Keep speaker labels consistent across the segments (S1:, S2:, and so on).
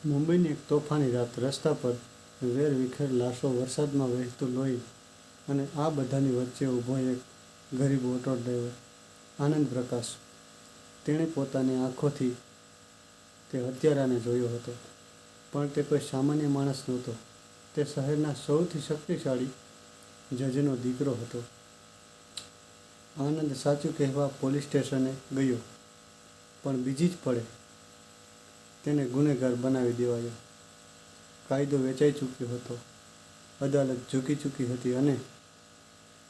S1: મુંબઈની એક તોફાની રાત, રસ્તા પર વેરવિખેર લાશો, વરસાદમાં વહેતું લોહી અને આ બધાની વચ્ચે ઊભો એક ગરીબ ઓટો ડ્રાઈવર, આનંદ પ્રકાશ. તેણે પોતાની આંખોથી તે હત્યારાને જોયો હતો, પણ તે કોઈ સામાન્ય માણસ નહોતો. તે શહેરના સૌથી શક્તિશાળી જજનો દીકરો હતો. આનંદ સાચું કહેવા પોલીસ સ્ટેશને ગયો, પણ બીજી જ પળે તેને ગુનેગાર બનાવી દેવાયો. કાયદો વેચાઈ ચૂક્યો હતો, અદાલત ઝૂકી ચૂકી હતી અને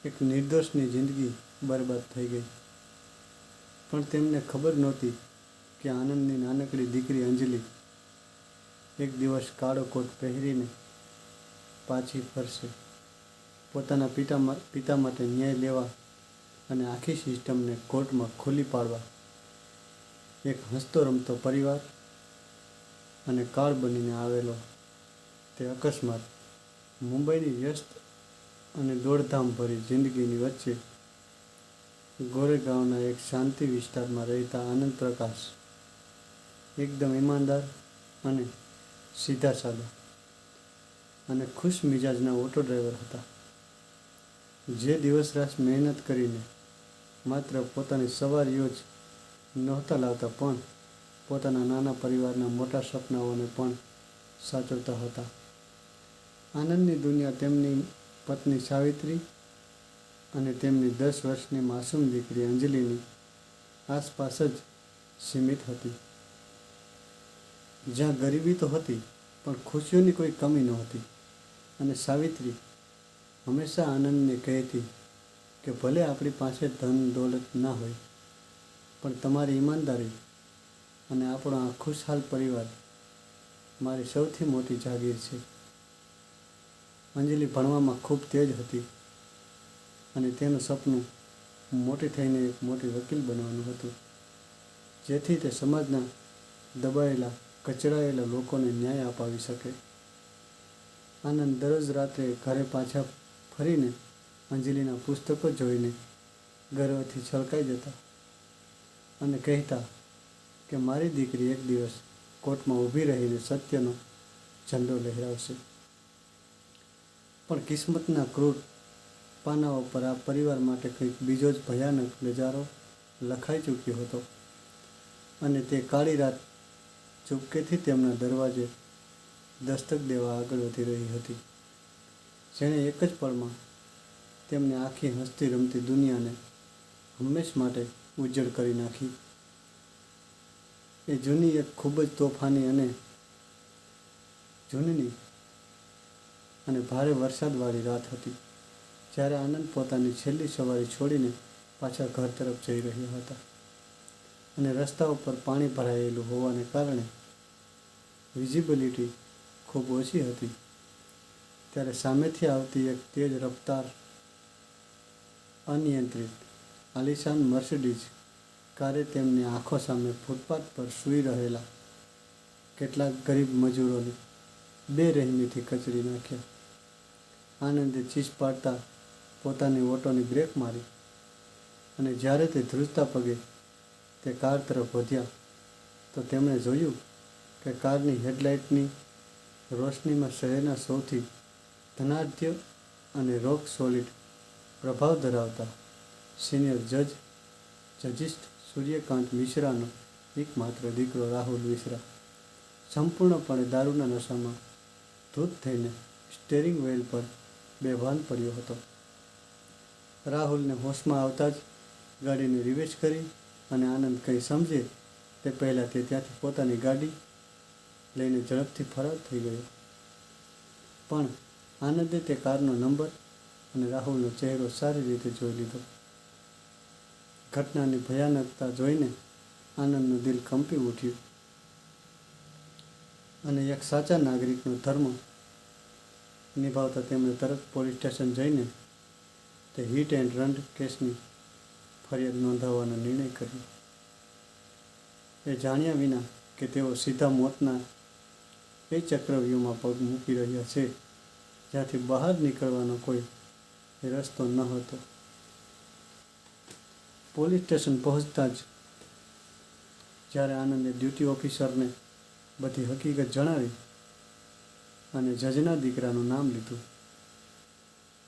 S1: એક નિર્દોષની જિંદગી બરબાદ થઈ ગઈ. પણ તેમને ખબર નહોતી કે આનંદની નાનકડી દીકરી અંજલિ એક દિવસ કાળો કોટ પહેરીને પાછી ફરશે, પોતાના પિતા માટે ન્યાય લેવા અને આખી સિસ્ટમને કોર્ટમાં ખુલ્લી પાડવા. એક હસતો રમતો પરિવાર અને કાળ બનીને આવેલો તે અકસ્માત. મુંબઈની વ્યસ્ત અને દોડધામભરી જિંદગીની વચ્ચે ગોરેગાંવના એક શાંતિ વિસ્તારમાં રહેતા આનંદ પ્રકાશ એકદમ ઈમાનદાર અને સીધા સાદા અને ખુશ મિજાજના ઓટો ડ્રાઈવર હતા, જે દિવસ રાત મહેનત કરીને માત્ર પોતાની સવારીઓ જ નહોતા લાવતા, પણ પોતાના નાના પરિવારના મોટા સપનાઓને પણ સાચવતા હતા. આનંદની દુનિયા તેમની પત્ની સાવિત્રી અને તેમની 10 વર્ષની માસૂમ દીકરી અંજલિની આસપાસ જ સીમિત હતી, જ્યાં ગરીબી તો હતી પણ ખુશીઓની કોઈ કમી નહોતી. અને સાવિત્રી હંમેશા આનંદને કહેતી કે ભલે આપણી પાસે ધન દોલત ના હોય, પણ તમારી ઈમાનદારી અને આપણો આ ખુશહાલ પરિવાર મારી સૌથી મોટી જાગીર છે. અંજલિ ભણવામાં ખૂબ તેજ હતી અને તેનું સપનું મોટી થઈને એક મોટી વકીલ બનવાનું હતું, જેથી તે સમાજના દબાયેલા, કચડાયેલા લોકોને ન્યાય અપાવી શકે. આનંદ દરરોજ રાત્રે ઘરે પાછા ફરીને અંજલિના પુસ્તકો જોઈને ગર્વથી છલકાઈ જતા અને કહેતા કે મારી દીકરી એક દિવસ કોર્ટમાં ઊભી રહીને સત્યનો ઝંડો લહેરાવશે. પણ કિસ્મતના ક્રૂર પાનાઓ પર આ પરિવાર માટે કંઈક બીજો જ ભયાનક નજારો લખાઈ ચૂક્યો હતો, અને તે કાળી રાત ચૂપકેથી તેમના દરવાજે દસ્તક દેવા આગળ વધી રહી હતી, જેણે એક જ પળમાં તેમને આખી હસતી રમતી દુનિયાને હંમેશ માટે ઉજ્જડ કરી નાખી. એ જૂની એક ખૂબ જ તોફાની અને જૂનની અને ભારે વરસાદવાળી રાત હતી, જ્યારે આનંદ પોતાની છેલ્લી સવારી છોડીને પાછા ઘર તરફ જઈ રહ્યા હતા. અને રસ્તાઓ પર પાણી ભરાયેલું હોવાને કારણે વિઝિબિલિટી ખૂબ ઓછી હતી, ત્યારે સામેથી આવતી એક તેજ રફતાર, અનિયંત્રિત આલિશાન મર્સિડીઝ કારે તેમની આંખો સામે ફૂટપાથ પર સૂઈ રહેલા કેટલાક ગરીબ મજૂરોને બેરહેમીથી કચડી નાખ્યા. આનંદે ચીસ પાડતા પોતાની ઓટોની બ્રેક મારી, અને જ્યારે તે ધ્રુજતા પગે તે કાર તરફ વધ્યા, તો તેમણે જોયું કે કારની હેડલાઇટની રોશનીમાં શહેરના સૌથી ધનાઢ્ય અને રોક સોલિડ પ્રભાવ ધરાવતા સિનિયર જજિસ્ટ સૂર્યકાંત મિશ્રાનો એકમાત્ર દીકરો રાહુલ મિશ્રા સંપૂર્ણપણે દારૂના નશામાં ધૂત થઈને સ્ટીયરિંગ વ્હીલ પર બેભાન પડ્યો હતો. રાહુલને હોશમાં આવતા જ ગાડીને રિવર્સ કરી અને આનંદ કંઈ સમજે તે પહેલાં તે ત્યાંથી પોતાની ગાડી લઈને ઝડપથી ફરાર થઈ ગયો. પણ આનંદે તે કારનો નંબર અને રાહુલનો ચહેરો સારી રીતે જોઈ લીધો. ઘટનાની ભયાનકતા જોઈને આનંદનું દિલ કંપી ઉઠ્યું, અને એક સાચા નાગરિકનો ધર્મ નિભાવતા તેમણે તરત પોલીસ સ્ટેશન જઈને તે હિટ એન્ડ રન કેસની ફરિયાદ નોંધાવવાનો નિર્ણય કર્યો, એ જાણ્યા વિના કે તેઓ સીધા મોતના એ ચક્રવ્યૂહમાં પગ મૂકી રહ્યા છે, જ્યાંથી બહાર નીકળવાનો કોઈ રસ્તો ન હતો. પોલીસ સ્ટેશન પહોંચતા જ જ્યારે આનંદે ડ્યુટી ઓફિસરને બધી હકીકત જણાવી અને જજના દીકરાનું નામ લીધું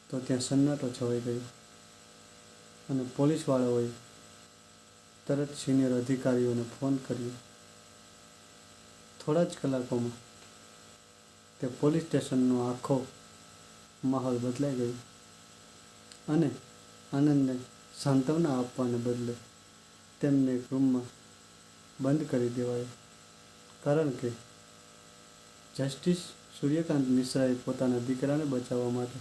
S1: તો ત્યાં સન્નાટો છવાઈ ગયો અને પોલીસવાળાઓએ તરત સિનિયર અધિકારીઓને ફોન કર્યો. થોડા જ કલાકોમાં તે પોલીસ સ્ટેશનનો આખો માહોલ બદલાઈ ગયો અને આનંદને સાંત્વના આપવાને બદલે તેમને એક રૂમમાં બંધ કરી દેવાયો, કારણ કે જસ્ટિસ સૂર્યકાંત મિશ્રાએ પોતાના દીકરાને બચાવવા માટે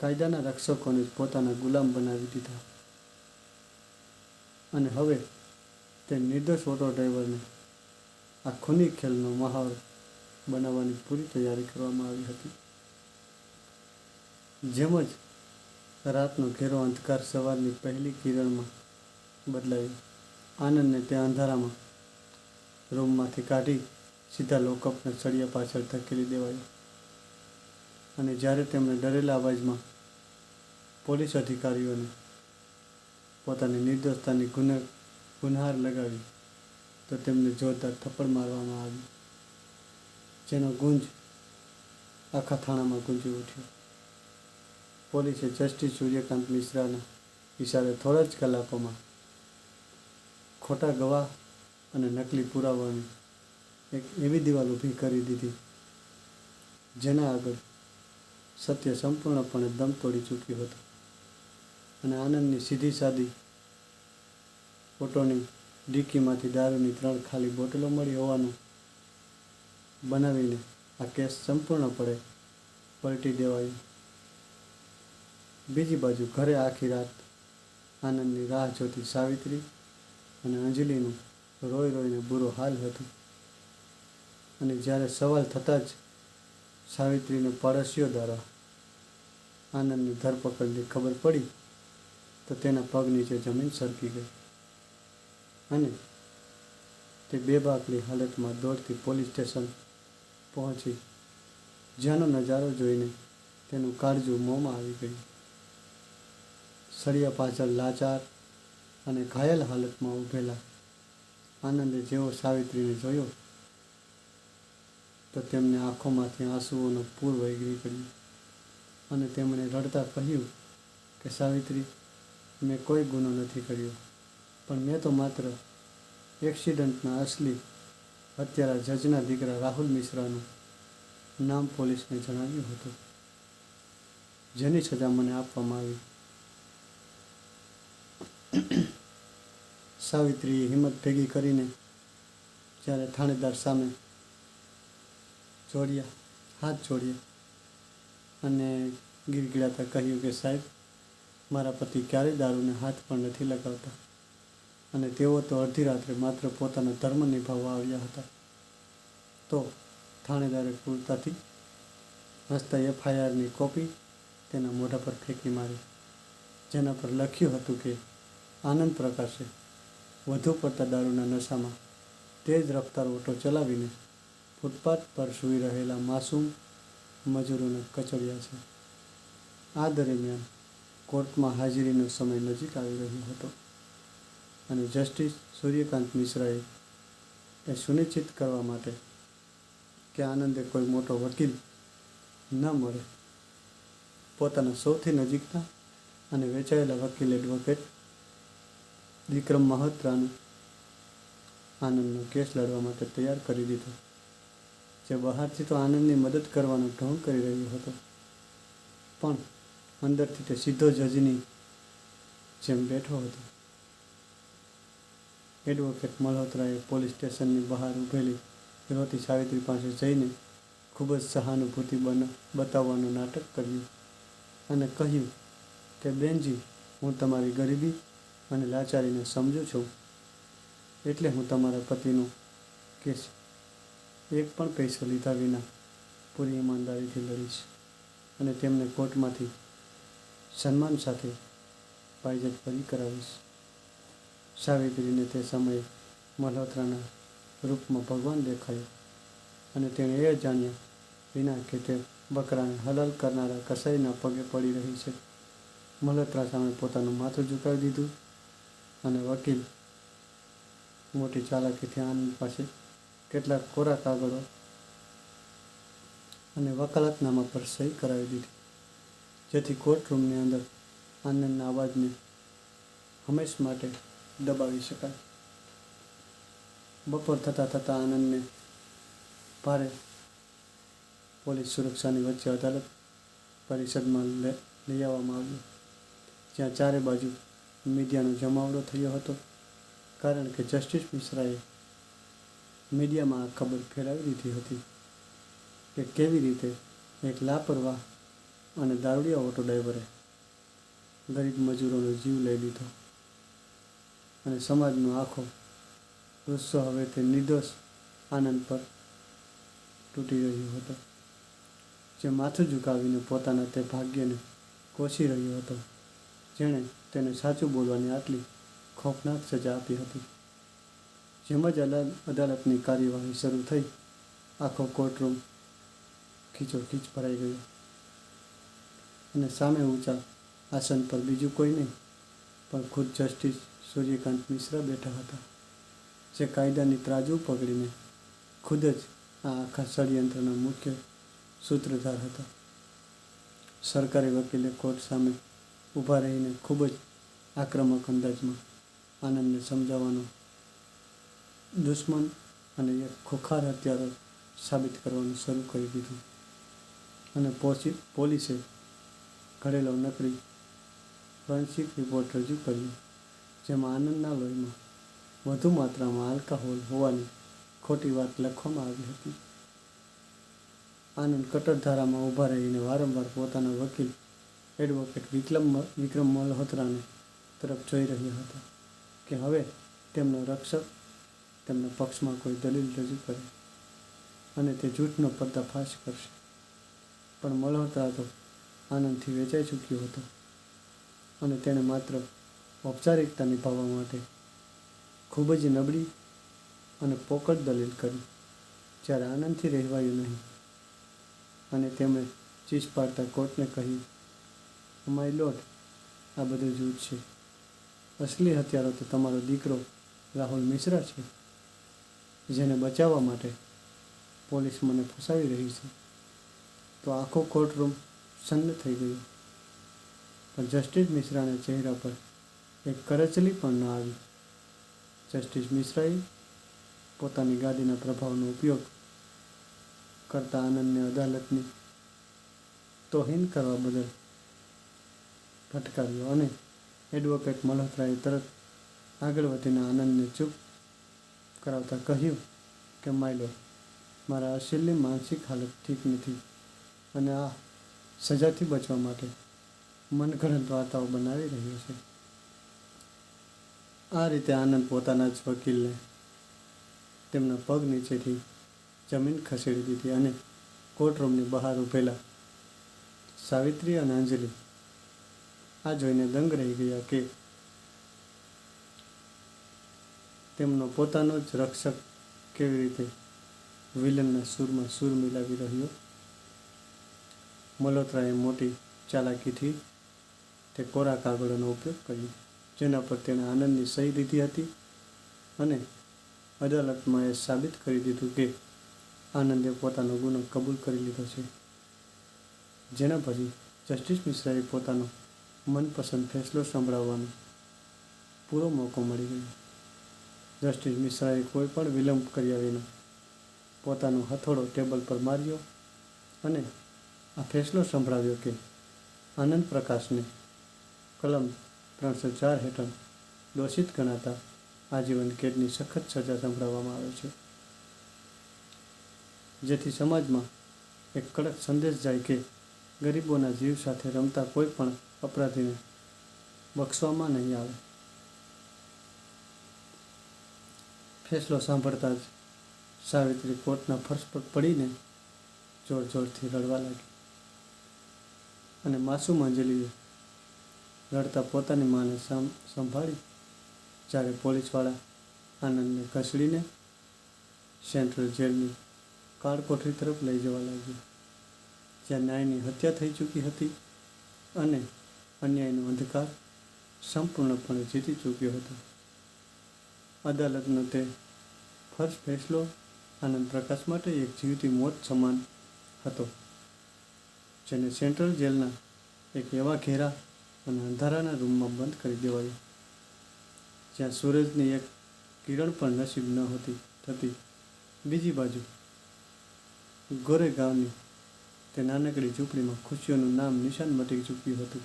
S1: કાયદાના રક્ષકોને જ પોતાના ગુલામ બનાવી દીધા અને હવે તે નિર્દોષ ઓટો ડ્રાઈવરને આ ખૂની ખેલનો માહોલ બનાવવાની પૂરી તૈયારી કરવામાં આવી હતી. જેમ જ રાતનો ઘેરો અંધકાર સવારની પહેલી કિરણમાં બદલાયો, આનંદને તે અંધારામાં રૂમમાંથી કાઢી સીધા લોકઅપના સળિયા પાછળ ધકેલી દેવાયો અને જ્યારે તેમણે ડરેલા અવાજમાં પોલીસ અધિકારીઓને પોતાની નિર્દોષતાની ગુનહાર લગાવી તો તેમને જોરદાર થપ્પડ મારવામાં આવી, જેનો ગુંજ આખા થાણામાં ગુંજી ઉઠ્યો. પોલીસે જસ્ટિસ સૂર્યકાંત મિશ્રાના ઇશારે થોડા જ કલાકોમાં ખોટા ગવાહ અને નકલી પુરાવાની એક એવી દિવાલ ઊભી કરી દીધી જેના આગળ સત્ય સંપૂર્ણપણે દમ તોડી ચૂક્યું હતું અને આનંદની સીધી સાદી ઓટોની ડિક્કીમાંથી દારૂની 3 ખાલી બોટલો મળી હોવાનું બનાવીને આ કેસ સંપૂર્ણપણે પલટી દેવાયો. બીજી બાજુ ઘરે આખી રાત આનંદની રાહ જોતી સાવિત્રી અને અંજલિનું રોઈ રોઈને બુરો હાલ હતું અને જ્યારે સવાલ થતાં જ સાવિત્રીને પાડોશીઓ દ્વારા આનંદની ધરપકડની ખબર પડી તો તેના પગ નીચે જમીન સરકી ગઈ અને તે બેબાકની હાલતમાં દોડતી પોલીસ સ્ટેશન પહોંચી, જ્યાંનો નજારો જોઈને તેનું કાળજું મોંમાં આવી ગયું. સળિયા પાછળ લાચાર અને ઘાયલ હાલતમાં ઊભેલા આનંદે જેવો સાવિત્રીને જોયો તો તેમને આંખોમાંથી આંસુઓનું પૂર વહી નીકળ્યું અને તેમણે રડતા કહ્યું કે સાવિત્રી, મેં કોઈ ગુનો નથી કર્યો, પણ મેં તો માત્ર એક્સિડન્ટના અસલી હત્યારા જજના દીકરા રાહુલ મિશ્રાનું નામ પોલીસને જણાવ્યું હતું, જેની સજા મને આપવામાં આવી. સાવિત્રીએ હિંમત ભેગી કરીને જ્યારે થાણેદાર સામે હાથ જોડ્યા અને ગિરગિડાતા કહ્યું કે સાહેબ, મારા પતિ ક્યારેય દારૂને હાથ પણ નથી લગાવતા અને તેઓ તો અડધી રાત્રે માત્ર પોતાનો ધર્મ નિભાવવા આવ્યા હતા. તો થાણેદારે ક્રૂરતાથી હસતા FIRની કોપી તેના મોઢા પર ફેંકી મારી, જેના પર લખ્યું હતું કે આનંદ પ્રકાશે વધુ પડતા દારૂના નશામાં તેજ રફતાર ઓટો ચલાવીને ફૂટપાથ પર સૂઈ રહેલા માસૂમ મજૂરોને કચડ્યા છે. આ દરમિયાન કોર્ટમાં હાજરીનો સમય નજીક આવી રહ્યો હતો અને જસ્ટિસ સૂર્યકાંત મિશ્રાએ એ સુનિશ્ચિત કરવા માટે કે આનંદે કોઈ મોટો વકીલ ન મળે, પોતાના સૌથી નજીકના અને વેચાયેલા વકીલ એડવોકેટ વિક્રમ મહોત્રાનું આનંદનો કેસ લડવા માટે તૈયાર કરી દીધો, જે બહારથી તો આનંદની મદદ કરવાનો ઢોંગ કરી રહ્યો હતો, પણ અંદરથી તે સીધો જજની જેમ બેઠો હતો. એડવોકેટ મલ્હોત્રાએ પોલીસ સ્ટેશનની બહાર ઊભેલી રોતી સાવિત્રી પાસે જઈને ખૂબ જ સહાનુભૂતિ બતાવવાનું નાટક કર્યું અને કહ્યું કે બેનજી, હું તમારી ગરીબી અને લાચારીને સમજું છું, એટલે હું તમારા પતિનો કેસ એક પણ પૈસો લીધા વિના પૂરી ઈમાનદારીથી લડીશ અને તેમને કોર્ટમાંથી સન્માન સાથે પાયજત ભરી કરાવીશ. સાવિત્રીને તે સમયે મલ્હોત્રાના રૂપમાં ભગવાન દેખાયો અને તેણે એ જાણ્યા વિના કે તે બકરાને હલાલ કરનારા કસાઈના પગે પડી રહી છે, મલ્હોત્રા સામે પોતાનું માથું ઝુકાવી દીધું અને વકીલ મોટી ચાલાકીથી આનંદ પાસે કેટલાક કોરા કાગળો અને વકાલતનામા પર સહી કરાવી દીધી, જેથી કોર્ટરૂમની અંદર આનંદના અવાજને હંમેશ માટે દબાવી શકાય. બપોર થતાં આનંદને ભારે પોલીસ સુરક્ષાની વચ્ચે અદાલત પરિસરમાં લઈ આવવામાં આવ્યો, જ્યાં ચારે બાજુ મીડિયાનો જમાવડો થયો હતો, કારણ કે જસ્ટિસ મિશ્રાએ મીડિયામાં આ ખબર ફેલાવી દીધી હતી કે કેવી રીતે એક લાપરવાહ અને દારૂડિયા ઓટો ડ્રાઈવરે ગરીબ મજૂરોનો જીવ લઈ લીધો, અને સમાજનો આખો ગુસ્સો હવે તે નિર્દોષ આનંદ પર તૂટી રહ્યો હતો, જે માથું ઝુકાવીને પોતાના તે ભાગ્યને કોસી રહ્યો હતો, જેણે તેને સાચું બોલવાની આટલી ખોફનાક સજા આપી હતી. જેમ જ અદાલતની કાર્યવાહી શરૂ થઈ, આખો કોર્ટરૂમ ખીચોખીચ ભરાઈ ગયો, અને સામે ઊંચા આસન પર બીજું કોઈ નહીં પણ ખુદ જસ્ટિસ સૂર્યકાંત મિશ્રા બેઠા હતા, જે કાયદાની ત્રાજુ પકડીને ખુદ જ આ આખા ષડયંત્રના મુખ્ય સૂત્રધાર હતા. સરકારી વકીલે કોર્ટ સામે ઊભા રહીને ખૂબ જ આક્રમક અંદાજમાં આનંદને સમજાવવાનો, દુશ્મન અને એક ખોખાર હત્યારો સાબિત કરવાનું શરૂ કરી દીધું, અને પોલીસે ઘડેલો નકલી ફોરેન્સિક રિપોર્ટ રજૂ કર્યો, જેમાં આનંદના લોહીમાં વધુ માત્રામાં આલ્કોહોલ હોવાની ખોટી વાત લખવામાં આવી હતી. આનંદ કટરધારામાં ઊભા રહીને વારંવાર પોતાના વકીલ એડવોકેટ વિક્રમ મલ્હોત્રાને તરફ જોઈ રહ્યા હતા કે હવે તેમનો રક્ષક તેમના પક્ષમાં કોઈ દલીલ રજૂ કરે અને તે જૂઠનો પર્દાફાશ કરશે. પણ મલ્હોત્રા તો આનંદથી વેચાઈ ચૂક્યો હતો, અને તેણે માત્ર ઔપચારિકતા નિભાવવા માટે ખૂબ જ નબળી અને પોકળ દલીલ કરી, જ્યારે આનંદથી રહેવાયું નહીં, અને તેમણે ચીસ પાડતા કોર્ટને કહ્યું, માય લોર્ડ, આ બધું જૂઠ છે. અસલી હત્યારો તો તમારો દીકરો રાહુલ મિશ્રા છે, જેને બચાવવા માટે પોલીસ મને ફસાવી રહી છે. તો આખો કોર્ટરૂમ સન્ન થઈ ગયો, પણ જસ્ટિસ મિશ્રાના ચહેરા પર એક કરચલી પણ ન આવી. જસ્ટિસ મિશ્રાએ પોતાની ગાદીના પ્રભાવનો ઉપયોગ કરતા આનંદને અદાલતની તોહીન કરવા બદલ ફટકાર્યો, અને એડવોકેટ મલ્હોત્રાએ તરત આગળ વધીને આનંદને ચૂપ કરાવતા કહ્યું કે માય લોર્ડ, મારા અસીલની માનસિક હાલત ઠીક નથી, અને આ સજાથી બચવા માટે મનગઢંત વાર્તાઓ બનાવી રહ્યો છે. આ રીતે આનંદ પોતાના જ વકીલને તેમના પગ નીચેથી જમીન ખસેડી દીધી, અને કોર્ટરૂમની બહાર ઊભેલા સાવિત્રી અને અંજલિ આ જોઈને દંગ રહી ગયા કે તેમનો પોતાનો જ રક્ષક કેવી રીતે વિલનના સૂરમાં સૂર મિલાવી રહ્યો. મલ્હોત્રાએ મોટી ચાલાકીથી તે કોરા કાગળોનો ઉપયોગ કર્યો, જેના પર તેણે આનંદની સહી લીધી હતી, અને અદાલતમાં એ સાબિત કરી દીધું કે આનંદે પોતાનો ગુનો કબૂલ કરી લીધો છે. જેના પછી જસ્ટિસ મિશ્રાએ પોતાનો મનપસંદ ફેસલો સંભળાવવાનો પૂરો મોકો મળી ગયો. જસ્ટિસ મિશ્રાએ કોઈ પણ વિલંબ કર્યા વિના પોતાનો હથોડો ટેબલ પર માર્યો અને આ ફેસલો સંભળાવ્યો કે આનંદ પ્રકાશને કલમ 304 હેઠળ દોષિત ગણાતા આજીવન કેદની સખત સજા સંભળાવવામાં આવે છે, જેથી સમાજમાં એક કડક સંદેશ જાય કે ગરીબોના જીવ સાથે રમતા કોઈ પણ અપરાધીને બક્ષવામાં નહીં આવે. ફેસલો સાંભળતા જ સાવિત્રી કોર્ટના ફર્શ પર પડીને જોર જોરથી રડવા લાગી, અને માસૂમ અંજલિએ રડતા પોતાની માને સંભાળી, જ્યારે પોલીસવાળા આનંદને ઘસડીને સેન્ટ્રલ જેલની કાળકોઠરી તરફ લઈ જવા લાગ્યો, જ્યાં ન્યાયની હત્યા થઈ ચૂકી હતી અને અન્યાયનો અંધકાર સંપૂર્ણપણે જીતી ચૂક્યો હતો. અદાલતનો તે ફર્સ્ટ ફેસલો આનંદ પ્રકાશ માટે એક જીવતી મોત સમાન હતો, જેને સેન્ટ્રલ જેલના એક એવા ઘેરા અને અંધારાના રૂમમાં બંધ કરી દેવાયો, જ્યાં સૂરજની એક કિરણ પણ નસીબ ન હતી થતી. બીજી બાજુ ગોરેગાંવની તે નાનકડી ઝૂંપડીમાં ખુશીઓનું નામ નિશાન મટી ચૂક્યું હતું,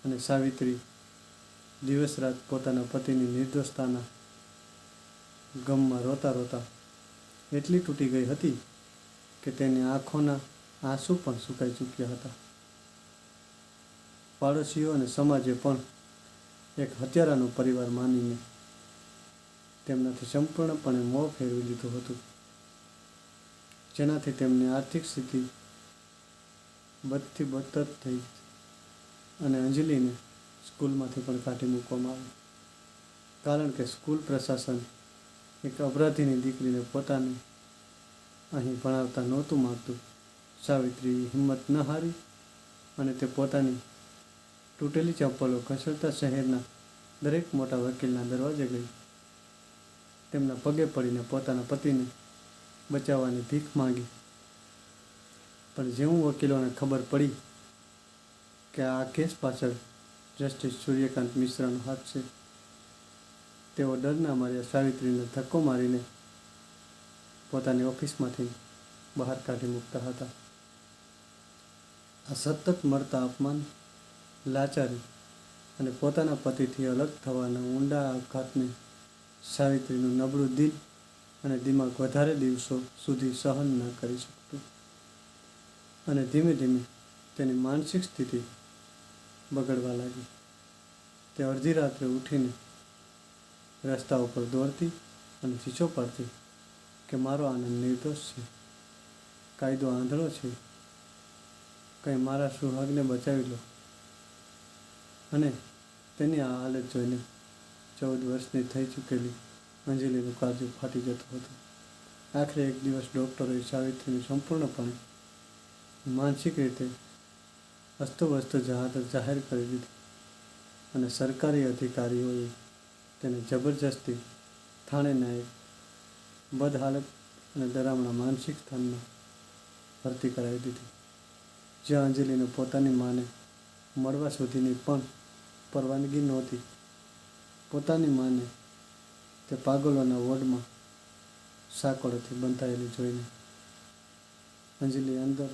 S1: અને સાવિત્રી દિવસ રાત પોતાના પતિની નિર્દોષતાના ગમમાં રોતા રોતા એટલી તૂટી ગઈ હતી કે તેની આંખોના આંસુ પણ સુકાઈ ચૂક્યા હતા. પાડોશીઓ અને સમાજે પણ એક હત્યારાનો પરિવાર માનીને તેમનાથી સંપૂર્ણપણે મોં ફેરવી લીધું હતું, જેનાથી તેમની આર્થિક સ્થિતિ બદથી બદતર થઈ અને અંજલિને સ્કૂલમાંથી પણ કાઢી મૂકવામાં આવી, કારણ કે સ્કૂલ પ્રશાસન એક અપરાધીની દીકરીને પોતાને અહીં ભણાવતા નહોતું માગતું. સાવિત્રીએ હિંમત ન હારી અને તે પોતાની તૂટેલી ચપ્પલો ઘસડતા શહેરના દરેક મોટા વકીલના દરવાજે ગઈ. તેમના પગે પડીને પોતાના પતિને બચાવવાની ભીખ માંગી. પણ જેવું વકીલોને ખબર પડી કે આ કેસ પાછળ જસ્ટિસ સૂર્યકાંત મિશ્રાનો હાથ છે, તેઓ ડરના માર્યા સાવિત્રીને ધક્કો મારીને પોતાની ઓફિસમાંથી બહાર કાઢી મૂકતા હતા. આ સતત મળતા અપમાન, લાચારી અને પોતાના પતિથી અલગ થવાના ઊંડા આઘાતને સાવિત્રીનું નબળું દિલ અને દિમાગ વધારે દિવસો સુધી સહન ન કરી શકતું, અને ધીમે ધીમે તેની માનસિક સ્થિતિ બગડવા લાગી. તે અડધી રાત્રે ઉઠીને રસ્તા ઉપર દોડતી અને ચીસો પાડતી કે મારો આનંદ નિર્દોષ છે, કાયદો આંધળો છે, કંઈ મારા સુહાગને બચાવી લો. અને તેની આ હાલત જોઈને 14 વર્ષની થઈ ચૂકેલી અંજલિનું કાળજું ફાટી જતું હતું. આખરે એક દિવસ ડૉક્ટરોએ સાવિત્રીને સંપૂર્ણપણે માનસિક રીતે અસ્તવ્યસ્ત જાહેર કરી દીધી, અને સરકારી અધિકારીઓએ તેને જબરજસ્તી થાણેના એક બદહાલત અને ડરામણા માનસિક સ્થાનમાં ભરતી કરાવી દીધી, જ્યાં અંજલિને પોતાની માને મળવા સુધીની પણ પરવાનગી નહોતી. પોતાની માને તે પાગલોના વોર્ડમાં સાંકળોથી બંધાયેલી જોઈને અંજલિ અંદર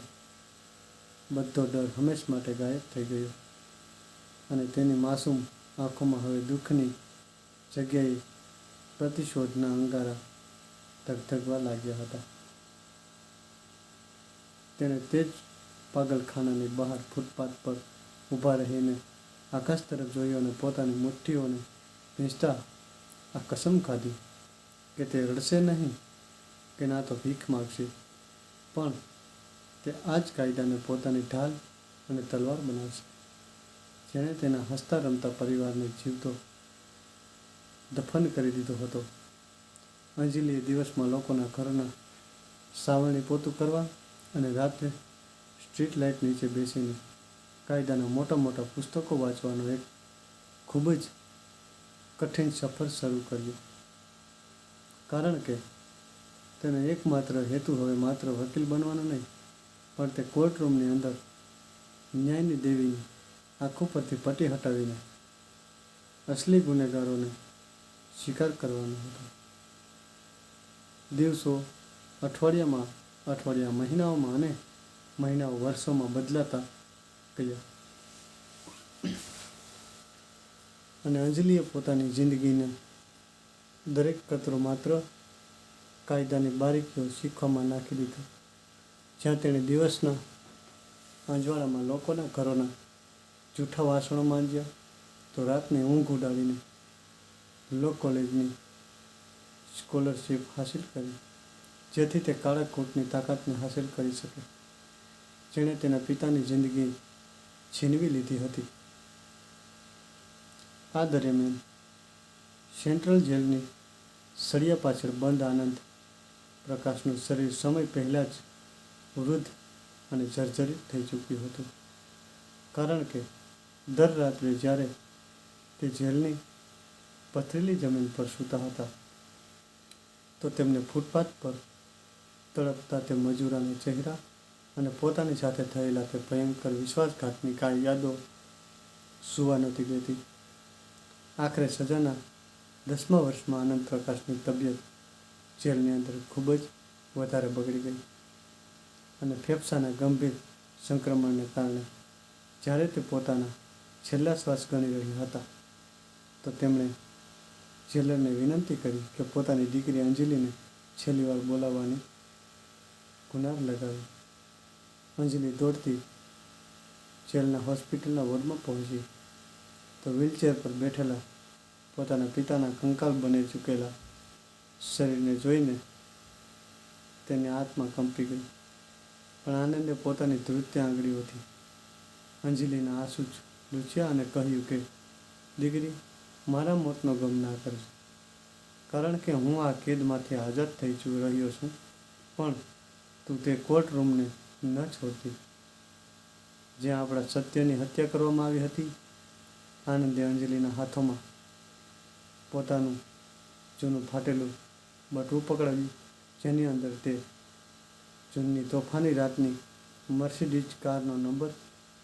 S1: બધો ડર હંમેશ માટે ગાયબ થઈ ગયો, અને તેની માસૂમ આંખોમાં હવે દુઃખની જગ્યાએ પ્રતિશોધના અંગારા ધગધગવા લાગ્યા હતા. તેણે તે જ પાગલખાનાની બહાર ફૂટપાથ પર ઊભા રહીને આકાશ તરફ જોયું અને પોતાની મુઠ્ઠીઓને ભીંસતા આ કસમ ખાધી કે તે રડશે નહીં, કે ના તો ભીખ માગશે, પણ તે આ જ કાયદાને પોતાની ઢાલ અને તલવાર બનાવશે, જેણે તેના હસતા રમતા પરિવારને જીવતો દફન કરી દીધો હતો. અંજલિએ દિવસમાં લોકોના ઘરના સાવરણી પોતું કરવા અને રાત્રે સ્ટ્રીટ લાઇટ નીચે બેસીને કાયદાના મોટા મોટા પુસ્તકો વાંચવાનો એક ખૂબ જ કઠિન સફર શરૂ કર્યો, કારણ કે તેનો એકમાત્ર હેતુ હવે માત્ર વકીલ બનવાનો નહીં, પણ તે કોર્ટરૂમની અંદર ન્યાયની દેવીની આંખો પરથી પટ્ટી હટાવીને અસલી ગુનેગારોને શિકાર કરવાનો હતો. દિવસો અઠવાડિયા મહિનાઓમાં અને મહિનાઓ વર્ષોમાં બદલાતા ગયા, અને અંજલિએ પોતાની જિંદગીને દરેક કતરો માત્ર કાયદાની બારીકીઓ શીખવામાં નાખી દીધો. જ્યાં તેણે દિવસના અંજવાળામાં લોકોના ઘરોના જૂઠા વાસણો માંજ્યા, તો રાતની ઊંઘ ઉડાડીને લો કોલેજની સ્કોલરશિપ હાસિલ કરી, જેથી તે કાળા કોટની તાકાતને હાસિલ કરી શકે, જેણે તેના પિતાની જિંદગી છીનવી લીધી હતી. આ દરમિયાન સેન્ટ્રલ જેલની સળિયા પાછળ બંધ આનંદ પ્રકાશનું શરીર સમય પહેલાં જ વૃદ્ધ અને જર્જરિત થઈ ચૂક્યું હતું, કારણ કે દર રાત્રે જ્યારે તે જેલની પથરેલી જમીન પર સૂતા હતા, તો તેમને ફૂટપાથ પર તડપતા તે મજૂરોના ચહેરા અને પોતાની સાથે થયેલા તે ભયંકર વિશ્વાસઘાતની કાળી યાદો સુવા નહોતી દેતી. આખરે સજાના 10મા વર્ષમાં આનંદ પ્રકાશની તબિયત જેલની અંદર ખૂબ જ વધારે બગડી ગઈ અને ફેફસાના ગંભીર સંક્રમણને કારણે જ્યારે તે પોતાના છેલ્લા શ્વાસ ગણી રહ્યા હતા તો તેમણે જેલરને વિનંતી કરી કે પોતાની દીકરી અંજલિને છેલ્લી વાર બોલાવવાની ગુનાર લગાવી. અંજલિ દોડતી જેલના હોસ્પિટલના વોર્ડમાં પહોંચી તો વ્હીલચેર પર બેઠેલા પોતાના પિતાના કંકાલ બની ચૂકેલા શરીરને જોઈને તેની આત્મા કંપી ગઈ. પણ આનંદે પોતાની ધ્રુજતી આંગળીઓથી અંજલિના આંસુ લૂછ્યા અને કહ્યું કે દીકરી, મારા મોતનો ગમ ના કરજો, કારણ કે હું આ કેદમાંથી આઝાદ થઈ રહ્યો છું, પણ તું તે કોર્ટ રૂમને ન છોડતી જ્યાં આપણા સત્યની હત્યા કરવામાં આવી હતી. આનંદે અંજલિના હાથોમાં પોતાનું જૂનું ફાટેલું બટવું પકડાવ્યું, જેની અંદર તે જૂની તોફાની રાતની મર્સિડીઝ કારનો નંબર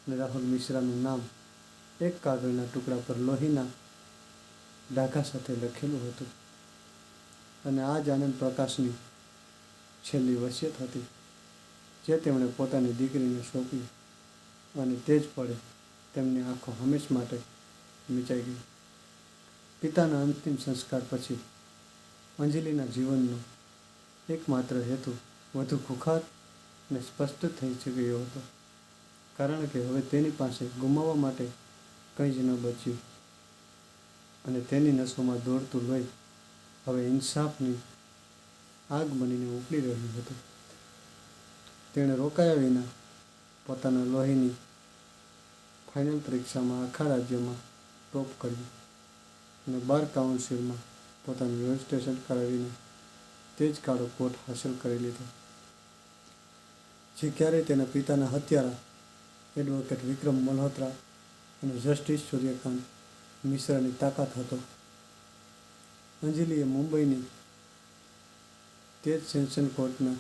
S1: અને રાહુલ મિશ્રાનું નામ એક કાગળના ટુકડા પર લોહીના ડાઘા સાથે લખેલું હતું. અને આ જ આનંદ પ્રકાશની છેલ્લી વસિયત હતી જે તેમણે પોતાની દીકરીને સોંપી, અને તે જ પળે તેમની આંખો હંમેશ માટે મીચાઈ ગઈ. પિતાના અંતિમ સંસ્કાર પછી અંજલિના જીવનનો એકમાત્ર હેતુ વધુ ખુખાર અને સ્પષ્ટ થઈ ગયો હતો, કારણ કે હવે તેની પાસે ગુમાવવા માટે કંઈ જ ન બચ્યું અને તેની નસોમાં દોડતું લોહી હવે ઇન્સાફની આગ બનીને ઉકળી રહ્યું હતું. તેણે રોકાયા વિના પોતાના લોહીની ફાઇનલ પરીક્ષામાં આખા રાજ્યમાં ટોપ કર્યું અને બાર કાઉન્સિલમાં પોતાનું રજિસ્ટ્રેશન કરાવીને તે જ કાળો કોટ હાંસલ કરી લીધો જે ક્યારેય તેના પિતાના હત્યારા એડવોકેટ વિક્રમ મલ્હોત્રા અને જસ્ટિસ સૂર્યકાંત મિશ્રાની તાકાત હતો. અંજલિએ મુંબઈની તે જ સેશન કોર્ટના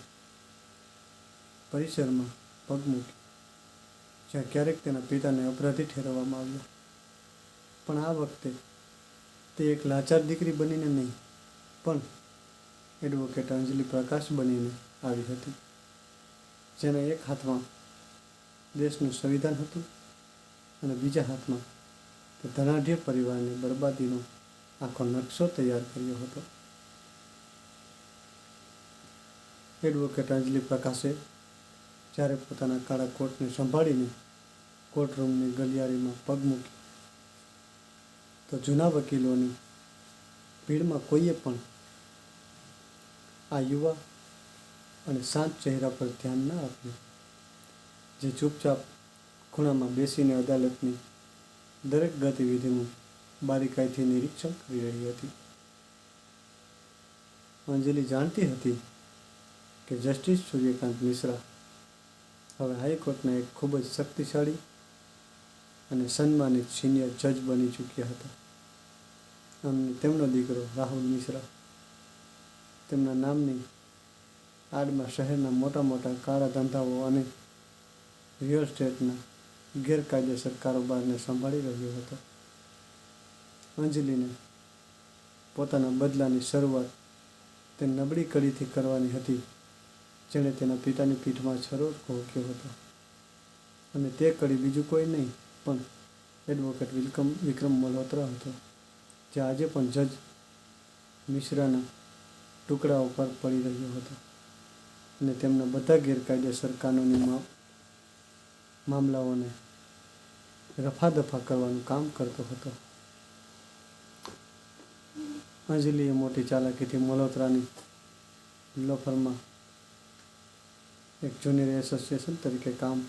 S1: પરિસરમાં પગ મૂક્યો જ્યાં ક્યારેક તેના પિતાને અપરાધી ઠેરવવામાં આવ્યા, પણ આ વખતે તે એક લાચાર દીકરી બનીને નહીં, પણ એડવોકેટ અંજલિ પ્રકાશ બનીને આવી હતી, જેના એક હાથમાં દેશનું સંવિધાન હતું અને બીજા હાથમાં તે ધનાઢ્ય પરિવારની બરબાદીનો આખો નકશો તૈયાર કર્યો હતો. એડવોકેટ અંજલિ પ્રકાશે જ્યારે પોતાના કાળા કોટને સંભાળીને કોર્ટરૂમની ગલિયારીમાં પગ મૂક્યો તો જૂના વકીલોની ભીડમાં કોઈએ પણ આ યુવા અને શાંત ચહેરા પર ધ્યાન ન આપ્યું, જે ચૂપચાપ ખૂણામાં બેસીને અદાલતની દરેક ગતિવિધિનું બારીકાઈથી નિરીક્ષણ કરી રહી હતી. અંજલિ જાણતી હતી કે જસ્ટિસ સૂર્યકાંત મિશ્રા હવે હાઈકોર્ટના એક ખૂબ જ શક્તિશાળી અને સન્માનિત સિનિયર જજ બની ચૂક્યા હતા. અને તેમનો દીકરો રાહુલ મિશ્રા તેમના નામની આડમાં શહેરના મોટા મોટા કાળા ધંધાઓ અને રિયલ એસ્ટેટના ગેરકાયદેસર કારોબારને સંભાળી રહ્યો હતો. અંજલિને પોતાના બદલાની શરૂઆત તે નબળી કડીથી કરવાની હતી જેણે તેના પિતાની પીઠમાં છરો ઘોક્યો હતો, અને તે કડી બીજું કોઈ નહીં પણ એડવોકેટ વિક્રમ મલ્હોત્રા હતો, જે આજે પણ જજ મિશ્રાના ટુકડાઓ પર પડી રહ્યો હતો અને તેમના બધા ગેરકાયદેસર કાનૂની મામલાઓને રફાદફા કરવાનું કામ કરતો હતો. અંજલિએ મોટી ચાલાકીથી મલ્હોત્રાની લોફરમાં એક જુનિયર એસોસિએશન તરીકે કામ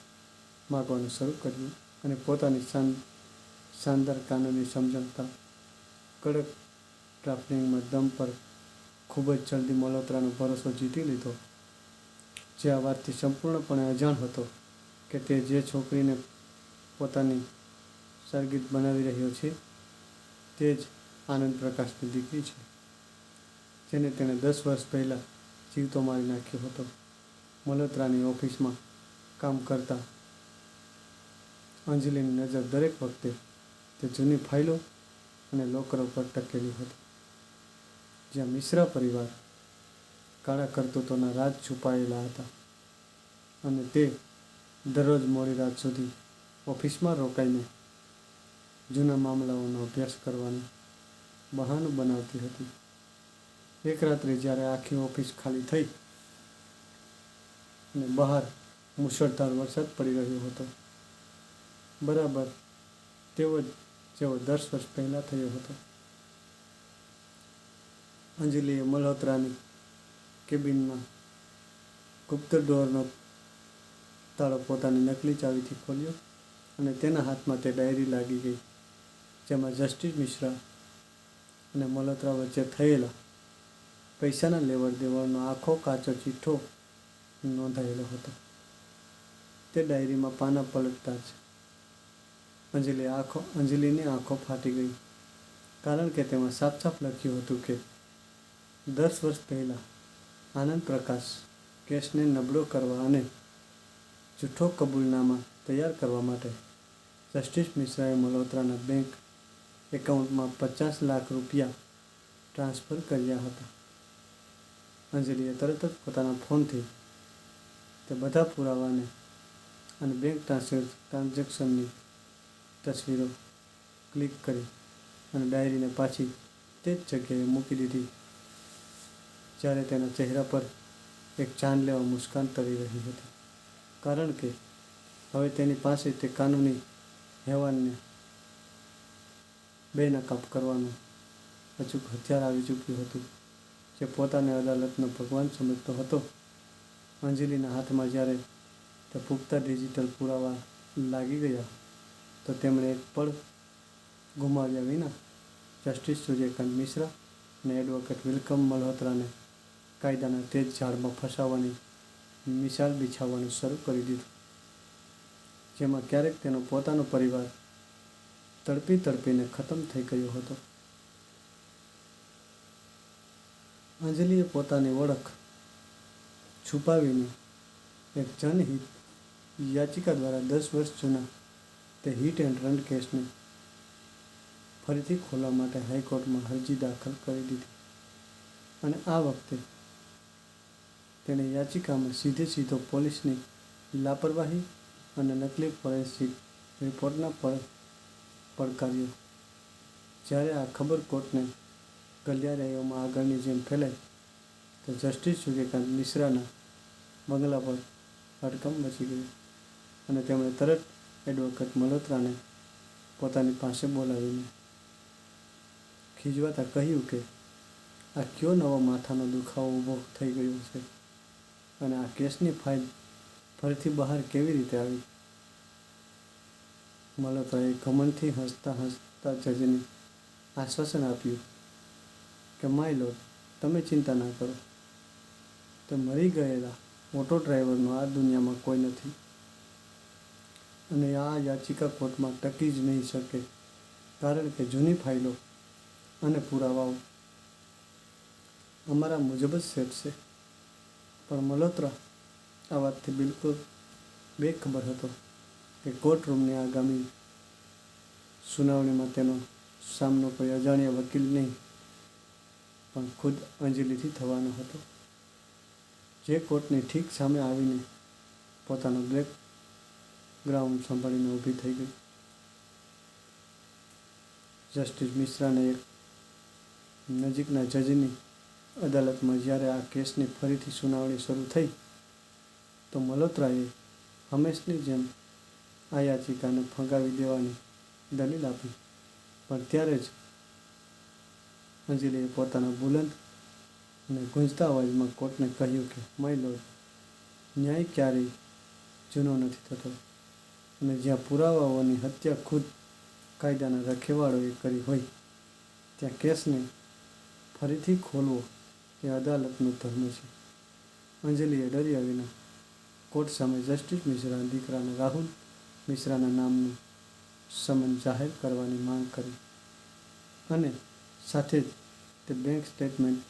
S1: માગવાનું શરૂ કર્યું અને પોતાની શાનદાર કાનૂની સમજણતા કડક ડ્રાફ્ટિંગમાં દમ પર ખૂબ જ જલ્દી મલ્હોત્રાનો ભરોસો જીતી લીધો, જે આ વાતથી સંપૂર્ણપણે અજાણ હતો કે તે જે છોકરીને પોતાની શાગીર્દ બનાવી રહ્યો છે તે જ આનંદ પ્રકાશની દીકરી છે. જેને તેણે 10 વર્ષ પહેલાં જીવતો મારી નાખ્યો હતો. મલ્હોત્રાની ઓફિસમાં કામ કરતા અંજલિની નજર દરેક વખતે તે જૂની ફાઇલો અને લોકરો પર ટકેલી હતી, જ્યાં મિશ્રા પરિવાર કાળા કરતૂતોના રાજ છુપાયેલા હતા. અને તે દરરોજ મોડી રાત સુધી ઓફિસમાં રોકાઈને જૂના મામલાઓનો અભ્યાસ કરવાનું બહાનું બનાવતી હતી. એક રાત્રે જ્યારે આખી ઓફિસ ખાલી થઈ અને બહાર મુશળધાર વરસાદ પડી રહ્યો હતો, બરાબર તેવો જ જેવો 10 વર્ષ પહેલાં થયો હતો, અંજલિએ મલ્હોત્રાની કેબિનમાં ગુપ્ત ડોરનો તાળો પોતાની નકલી ચાવીથી ખોલ્યો અને તેના હાથમાં તે ડાયરી લાગી ગઈ, જેમાં જસ્ટિસ મિશ્રા અને મલ્હોત્રા વચ્ચે થયેલા પૈસાના લેવડ દેવડનો આખો કાચો ચિઠ્ઠો નોંધાયેલો હતો. તે ડાયરીમાં પાના પલટતા જ અંજલિની આંખો ફાટી ગઈ, કારણ કે તેમાં સાફ સાફ લખ્યું હતું કે 10 વર્ષ પહેલાં આનંદ પ્રકાશ કેસને નબળો કરવા અને જૂઠો કબૂલનામા તૈયાર કરવા માટે જસ્ટિસ મિશ્રાએ મલ્હોત્રાના બેંક એકાઉન્ટમાં 50 લાખ રૂપિયા ટ્રાન્સફર કર્યા હતા. અંજલિએ તરત જ પોતાના ફોનથી તે બધા પુરાવાને અને બેંક ટ્રાન્ઝેક્શનની તસવીરો ક્લિક કરી અને ડાયરીને પાછી તે જ જગ્યાએ મૂકી દીધી, જ્યારે તેના ચહેરા પર એક જાનલેવા મુસ્કાન તરી રહી હતી, કારણ કે હવે તેની પાસે તે કાનૂની હેવાનને બેનકાબ કરવાનું અચૂક હથિયાર આવી ચૂક્યું હતું, જે પોતાને અદાલતનો ભગવાન સમજતો હતો. અંજલિના હાથમાં જ્યારે તે પુખ્તા ડિજિટલ પુરાવા લાગી ગયા, તો તેમણે એક પળ ગુમાવ્યા વિના જસ્ટિસ સૂર્યકાંત મિશ્રા અને એડવોકેટ વિલ્કમ મલ્હોત્રાને કાયદાના તેજ ઝાડમાં ફસાવવાની મિસાલ બિછાવવાનું શરૂ કરી દીધું, જેમાં ક્યારેક તેનો પોતાનો પરિવાર તડપી તડપીને ખતમ થઈ ગયો હતો. અંજલિએ પોતાની ઓળખ છુપાવીને એક જનહિત યાચિકા દ્વારા 10 વર્ષ જૂના તે હિટ એન્ડ રન કેસને ફરીથી ખોલવા માટે હાઈકોર્ટમાં અરજી દાખલ કરી દીધી. અને આ વખતે તેણે યાચિકામાં સીધો પોલીસની લાપરવાહી અને નકલી ફોરેન્સિક રિપોર્ટના પડકાર્યો. જ્યારે આ ખબર કોર્ટને ગલિયારાઓમાં આગળની જેમ ફેલાઈ, તો જસ્ટિસ સૂર્યકાંત મિશ્રાના બંગલા પર હડકંપ મચી ગયો અને તેમણે તરત એડવોકેટ મલ્હોત્રાને પોતાની પાસે બોલાવીને ખીજવાતા કહ્યું કે આ કયો નવો માથાનો દુખાવો ઊભો થઈ ગયો છે અને આ કેસની ફાઇલ ફરીથી બહાર કેવી રીતે આવી. મલ્હોત્રાએ ઘમંડથી હસતા જજને આશ્વાસન આપ્યું કે માય લોર્ડ, તમે ચિંતા ના કરો, તે મરી ગયેલા ઓટો ડ્રાઈવરનો આ દુનિયામાં કોઈ નથી અને આ યાચિકા કોર્ટમાં ટકી જ નહીં શકે, કારણ કે જૂની ફાઇલો અને પુરાવાઓ અમારા મુજબ જ સેટ છે. પણ મલ્હોત્રા આ વાતથી બિલકુલ બેખબર હતો કે કોર્ટરૂમની આગામી સુનાવણીમાં તેનો સામનો કોઈ અજાણ્યા વકીલ નહીં, પણ ખુદ અંજલિથી થવાનો હતો, જે કોર્ટની ઠીક સામે આવીને પોતાનો બેકગ્રાઉન્ડ સંભાળીને ઊભી થઈ ગઈ. જસ્ટિસ મિશ્રાને એક નજીકના જજની અદાલતમાં જ્યારે આ કેસની ફરીથી સુનાવણી શરૂ થઈ, તો મલ્હોત્રાએ હંમેશની જેમ આ યાચિકાને ફગાવી દેવાની દલીલ આપી. પણ ત્યારે જ અંજલિએ પોતાના બુલંદ અને ગુંજતા અવાજમાં કોર્ટને કહ્યું કે માય લોર્ડ, ન્યાય ક્યારેય જૂનો નથી થતો અને જ્યાં પુરાવાઓની હત્યા ખુદ કાયદાના રખેવાળોએ કરી હોય, ત્યાં કેસને ફરીથી ખોલવો એ અદાલતનો ધર્મ છે. અંજલિએ ડર્યા વિના કોર્ટ સામે જસ્ટિસ મિશ્રાના દીકરાને રાહુલ મિશ્રાના નામનું સમન જાહેર કરવાની માંગ કરી અને સાથે જ તે બેંક સ્ટેટમેન્ટ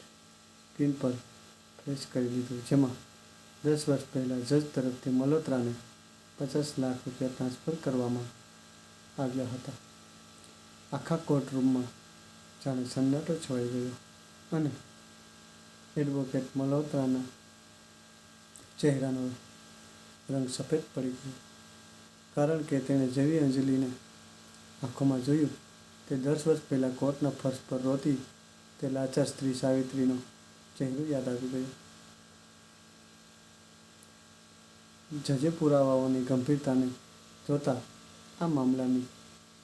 S1: સ્ક્રીન પર ફ્લેશ કરી દીધું, જેમાં 10 વર્ષ પહેલાં જજ તરફથી મલ્હોત્રાને 50 લાખ રૂપિયા ટ્રાન્સફર કરવામાં આવ્યા હતા. આખા કોર્ટરૂમમાં જાણે સન્નાટો છવાઈ ગયો અને એડવોકેટ મલ્હોત્રાના ચહેરાનો રંગ સફેદ પડી ગયો, કારણ કે તેણે જેવી અંજલિને આંખોમાં જોયું તે 10 વર્ષ પહેલાં કોર્ટના ફર્શ પર રોતી તે લાચાર સ્ત્રી સાવિત્રીનો ચહેરો યાદ આવી ગયો. જજે પુરાવાઓની ગંભીરતાને જોતા આ મામલાની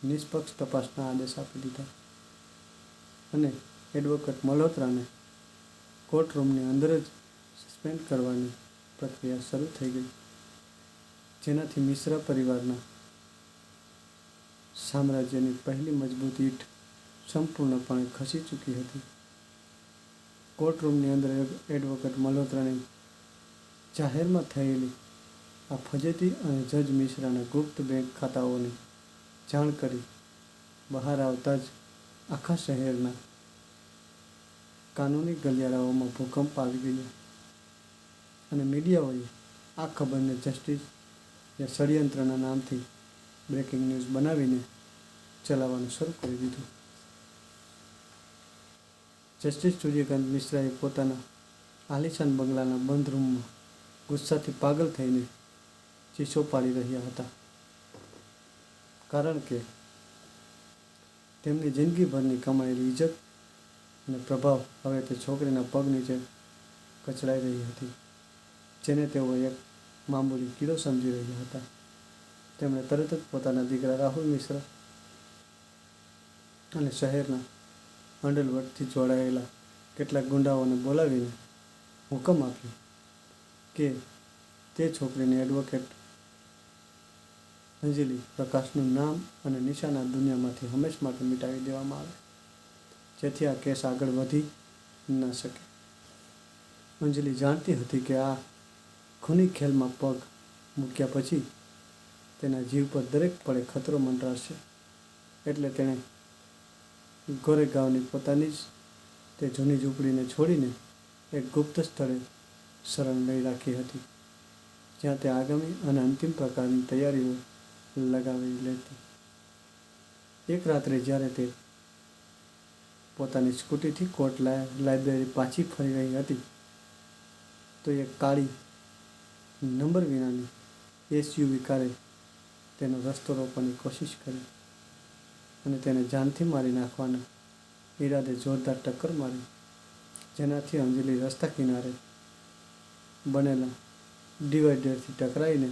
S1: નિષ્પક્ષ તપાસના આદેશ આપી દીધા અને એડવોકેટ મલ્હોત્રાને કોર્ટરૂમની અંદર જ સસ્પેન્ડ કરવાની પ્રક્રિયા શરૂ થઈ ગઈ, જેનાથી મિશ્રા પરિવારના સામ્રાજ્યની પહેલી મજબૂત ઈંટ સંપૂર્ણપણે ખસી ચૂકી હતી. કોર્ટરૂમની અંદર એડવોકેટ મલ્હોત્રાની જાહેરમાં થયેલી આ ફજેતી અને જજ મિશ્રાના ગુપ્ત બેંક ખાતાઓની જાણ કરી બહાર આવતા જ આખા શહેરના કાનૂની ગલિયારાઓમાં ભૂકંપ આવી ગયો અને મીડિયાઓએ આ ખબરને જસ્ટિસ યા ષડયંત્રના નામથી બ્રેકિંગ ન્યૂઝ બનાવીને ચલાવવાનું શરૂ કરી દીધું. જસ્ટિસ સૂર્યકાંત મિશ્રાએ પોતાના આલિશાન બંગલાના બંધ રૂમમાં ગુસ્સાથી પાગલ થઈને ચીસો પાડી રહ્યા હતા, કારણ કે તેમની જિંદગીભરની કમાયેલી ઇજ્જત અને પ્રભાવ હવે તે છોકરીના પગ નીચે કચડાઈ રહી હતી, જેને તેઓ એક મામૂલી કીડો સમજી રહ્યા હતા. તેમણે તરત જ પોતાના દીકરા રાહુલ મિશ્રા અને શહેરના અંડરવર્લ્ડથી જોડાયેલા કેટલાક ગુંડાઓને બોલાવીને હુકમ આપ્યો કે તે છોકરીને એડવોકેટ અંજલિ પ્રકાશનું નામ અને નિશાન આ દુનિયામાંથી હંમેશ માટે મિટાવી દેવામાં આવે, જેથી આ કેસ આગળ વધી ન શકે. અંજલિ જાણતી હતી કે આ ખૂની ખેલમાં પગ મૂક્યા પછી તેના જીવ પર દરેક પળે ખતરો મંડરાશે, એટલે તેણે ગોરેગાંવની પોતાની જ તે જૂની ઝૂંપડીને છોડીને એક ગુપ્ત સ્થળે શરણ લઈ રાખી હતી, જ્યાં તે આગામી અને અંતિમ પ્રકારની તૈયારીઓ લગાવી લેતી. એક રાત્રે જ્યારે તે પોતાની સ્કૂટીથી કોર્ટ લાઇબ્રેરી પાછી ફરી રહી હતી, તો એક કાળી નંબર વિનાની SUV કારે તેનો રસ્તો રોકવાની કોશિશ કરી અને તેને જાનથી મારી નાખવાના ઈરાદે જોરદાર ટક્કર મારી, જેનાથી અંજલિ રસ્તા કિનારે બનેલા ડિવાઈડરથી ટકરાઈને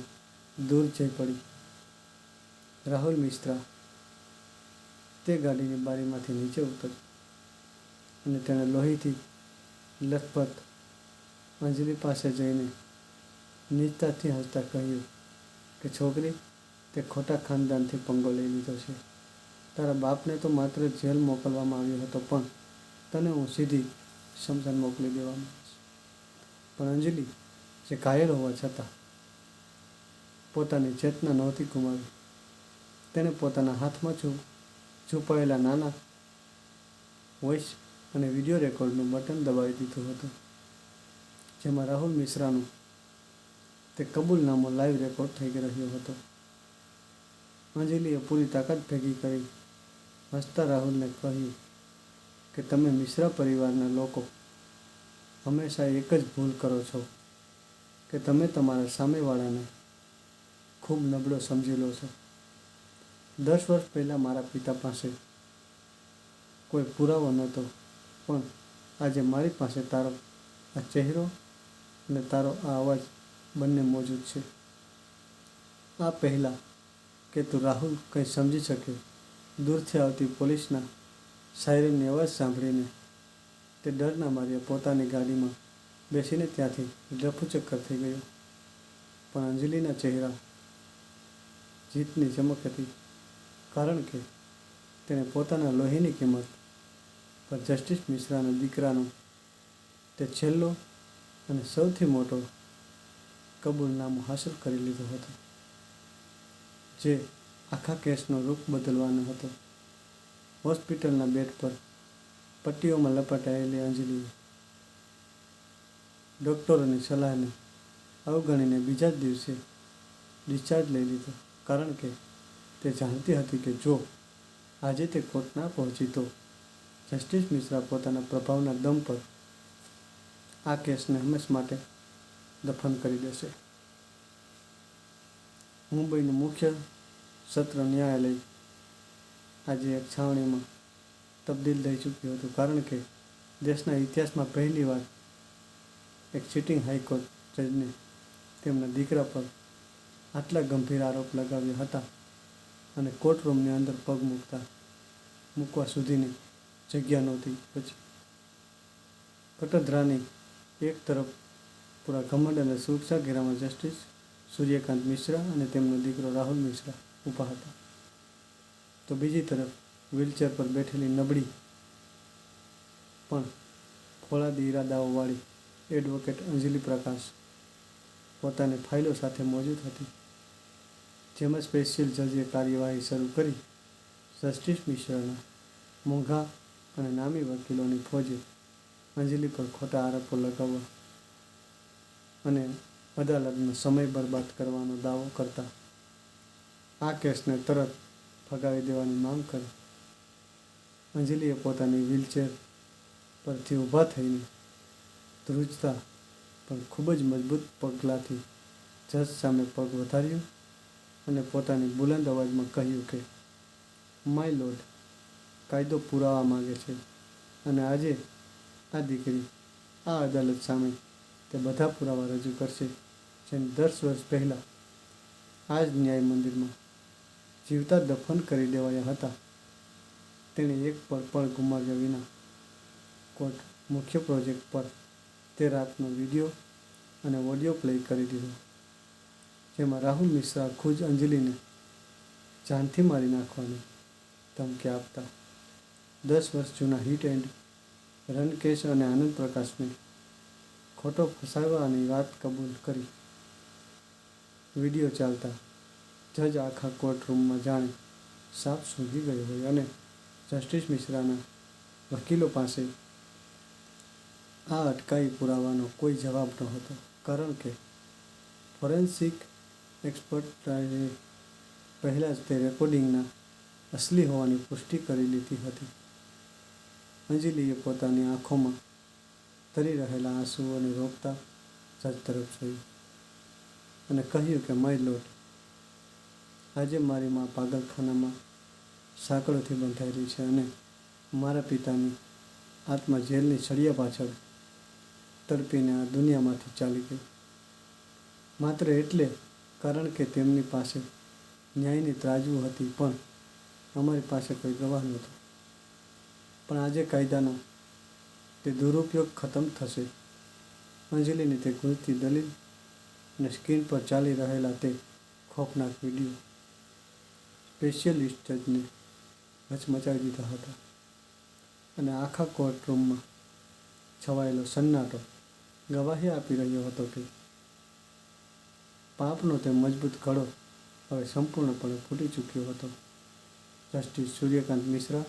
S1: દૂર જઈ પડી. રાહુલ મિશ્રા તે ગાડીની બારીમાંથી નીચે ઉતર્યો અને તેણે લોહીથી લથપથ અંજલિ પાસે જઈને નીચતાથી હસતા કહ્યું કે છોકરી, તે ખોટા ખાનદાનથી પંગો લઈ લીધો છે. તારા બાપને તો માત્ર જેલ મોકલવામાં આવ્યો હતો, પણ તને હું સીધી શમશાન મોકલી દેવામાં આવીશ. પણ અંજલિ, જે ઘાયલ હોવા છતાં પોતાની ચેતના નહોતી ગુમાવી, તેણે પોતાના હાથમાં છુપાયેલા નાના વોઇસ અને વિડીયો રેકોર્ડનું બટન દબાવી દીધું હતું, જેમાં રાહુલ મિશ્રાનું તે કબૂલનામો લાઈવ રેકોર્ડ થઈ રહ્યો હતો. અંજલિએ પૂરી તાકાત ભેગી કરી હસતા રાહુલને કહ્યું કે તમે મિશ્રા પરિવારના લોકો હંમેશા એક જ ભૂલ કરો છો કે તમે તમારા સામેવાળાને ખૂબ નબળો સમજી લો છો. 10 વર્ષ પહેલાં મારા પિતા પાસે કોઈ પુરાવો નહોતો, પણ આજે મારી પાસે તારો આ ચહેરો અને તારો આ અવાજ બંને મોજૂદ છે. આ પહેલાં કે તું રાહુલ કંઈ સમજી શકે, દૂરથી આવતી પોલીસના સાયરનની અવાજ સાંભળીને તે ડરના માર્યા પોતાની ગાડીમાં બેસીને ત્યાંથી રફુચક્કર થઈ ગયો. પણ અંજલિના ચહેરા જીતની ચમક હતી, કારણ કે તેણે પોતાના લોહીની કિંમત પર જસ્ટિસ મિશ્રાના દીકરાનો તે છેલ્લો અને સૌથી મોટો કબૂલનામું હાંસલ કરી લીધો હતો, જે આખા કેસનો રૂપ બદલવાનો હતો. હોસ્પિટલના બેડ પર પટ્ટીઓમાં લપટાયેલી અંજલિએ ડૉક્ટરોની સલાહને અવગણીને બીજા જ દિવસે ડિસ્ચાર્જ લઈ લીધો, કારણ કે તે જાણતી હતી કે જો આજે તે કોર્ટ ના પહોંચી તો જસ્ટિસ મિશ્રા પોતાના પ્રભાવના દમ પર આ કેસને હંમેશ માટે દફન કરી દેશે. મુંબઈનું મુખ્ય સત્ર ન્યાયાલય આજે એક છાવણીમાં તબદીલ થઈ ચૂક્યું હતું, કારણ કે દેશના ઇતિહાસમાં પહેલીવાર એક સિટિંગ હાઈકોર્ટ જજને તેમના દીકરા પર આટલા ગંભીર આરોપ લગાવ્યા હતા અને કોર્ટરૂમની અંદર પગ મૂકવા સુધીની જગ્યા નહોતી પછી. કટોદરાની એક તરફ પૂરા ઘમંડ અને સુરક્ષા ઘેરામાં જસ્ટિસ સૂર્યકાંત મિશ્રા અને તેમનો દીકરો રાહુલ મિશ્રા ઊભા હતા, તો બીજી તરફ વ્હીલચેર પર બેઠેલી નબળી પણ ફોલાદી ઈરાદાઓવાળી એડવોકેટ અંજલિ પ્રકાશ પોતાની ફાઇલો સાથે મોજૂદ હતી. જેમાં સ્પેશિયલ જજે કાર્યવાહી શરૂ કરી જસ્ટિસ મિશ્રાના મોંઘા અને નામી વકીલોની ફોજે અંજલિ પર ખોટા આરોપો લગાવવા અને અદાલતનો સમય બરબાદ કરવાનો દાવો કરતા આ કેસને તરત ફગાવી દેવાની માંગ કરી. અંજલિએ પોતાની વ્હીલચેર પરથી ઊભા થઈને ધ્રુજતા પણ ખૂબ જ મજબૂત પગલાંથી જજ સામે પગ વધાર્યો અને પોતાની બુલંદ અવાજમાં કહ્યું કે માય લોર્ડ, કાયદો પુરાવા માગે છે અને આજે આ દીકરી આ અદાલત સામે તે બધા પુરાવા રજૂ કરશે જેને 10 વર્ષ પહેલાં આ જ ન્યાય મંદિરમાં જીવતા દફન કરી દેવાયા હતા. તેણે એક પણ ગુમાવ્યા વિના કોર્ટ મુખ્ય પ્રોજેક્ટ પર તે રાતનો વિડીયો અને ઓડિયો પ્લે કરી દીધો, જેમાં રાહુલ મિશ્રા ખુદ અંજલિને જાનથી મારી નાખવાની ધમકી આપતા 10 વર્ષ જૂના હિટ એન્ડ રન કેસ અને આનંદ પ્રકાશને ખોટો ફસાવવાની વાત કબૂલ કરી. વિડીયો ચાલતા જજ આખા કોર્ટરૂમમાં જાણે સાપ સૂંઘી ગયો હોય અને જસ્ટિસ મિશ્રાના વકીલો પાસે આ અટકાયી પુરાવાનો કોઈ જવાબ ન હતો, કારણ કે ફોરેન્સિક એક્સપર્ટાઇઝે પહેલાં જ તે રેકોર્ડિંગના અસલી હોવાની પુષ્ટિ કરી લીધી હતી. અંજલિએ પોતાની આંખોમાં તરી રહેલા આંસુઓને રોકતા જજ તરફ જોયું અને કહ્યું કે માય લોર્ડ, આજે મારી મા પાગલખાનામાં સાંકળોથી બંધાઈ રહી છે અને મારા પિતાની આત્મા જેલની સળિયા પાછળ તડપીને આ દુનિયામાંથી ચાલી ગઈ, માત્ર એટલે કારણ કે તેમની પાસે ન્યાયની ત્રાજવું હતી પણ અમારી પાસે કોઈ ગવાહ નહોતો. પણ આજે કાયદાનો તે દુરુપયોગ ખતમ થશે. અંજલિની તે ગુંજતી દલીલ અને સ્ક્રીન પર ચાલી રહેલા તે ખોફનાક વિડીયો સ્પેશિયલિસ્ટ જજને હચમચાવી દીધા હતા અને આખા કોર્ટરૂમમાં છવાયેલો સન્નાટો ગવાહી આપી રહ્યો હતો કે પાપનો તે મજબૂત ઘડો હવે સંપૂર્ણપણે ફૂટી ચૂક્યો હતો. જસ્ટિસ સૂર્યકાંત મિશ્રા